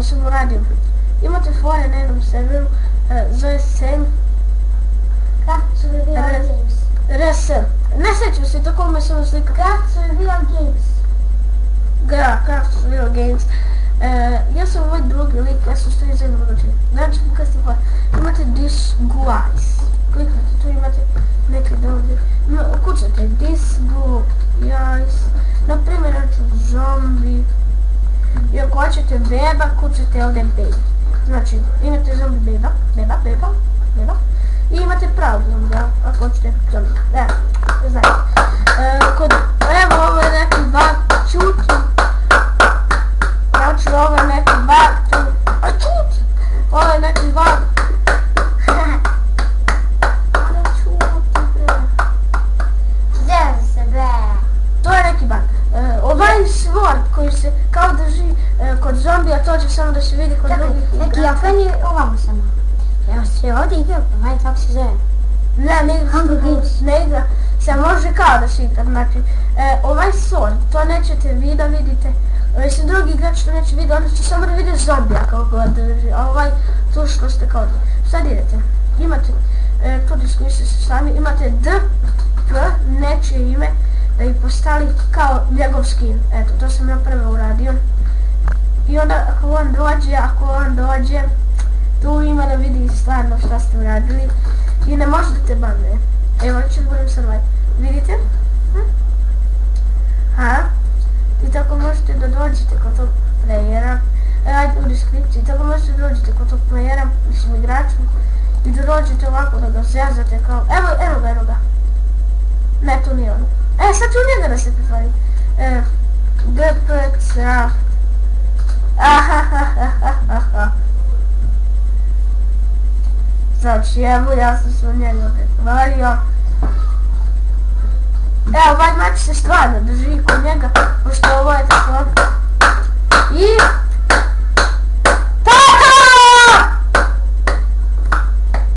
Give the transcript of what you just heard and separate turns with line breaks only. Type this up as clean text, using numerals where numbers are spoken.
što sam uradio. Imate fore na jednom serveru, zove se
Craft Survival Games.
RS. Ne sjećam se, tako me samo slika.
Craft Survival Games.
Craft Survival Games. Ja sam ovaj drugi lik, ja sam stoji za jednom ručenje. Znači, pokazati fore. Imate this guys. Kliknete tu, imate neke dobre. Kucate this guys. Naprimjer, zombi. I ako hoćete beba, kucate ovdje baby. Znači, imate zombi beba. I imate pravu zombi, ako hoćete zombi. Znači. Evo, ovo je neki bug, čuti. Znači, ovo je neki bug, čuti. Ovo je neki bug. To je neki bug. Ovaj sword koji se kao drži kod zombija, to će samo da se vidi kod drugih igrača.
Neki okrenji ovamo samo. Evo se ovdje igra, ovaj kako se zove?
Ne igra, se može kao da se igra, znači ovaj sword, to nećete vi da vidite, se drugi igrač to neće vidjeti, onda će samo da vidi zombija kako god drži, a ovaj tu što ste kao da. Sad idete, imate, tu diskusite se sami, imate D, P, nečije ime, da bi postali kao njegov skin. Eto, to sam ja prvo uradio. I onda ako on dođe, tu ima da vidi stvarno šta ste uradili. I ne možete banne. Evo, ću budem survive. Vidite? I tako možete da dođete kod tog playera. Ajde u deskripciji. Tako možete da dođete kod tog playera, mislim igraču. I da dođete ovako da ga zjazate kao... Evo ga. Ne, to nije ono. Sad ću njega da se pretvorim. GPCA. Znači, evo, ja sam se u njega pretvorio. Evo, ovaj mač se stvarno drži kod njega.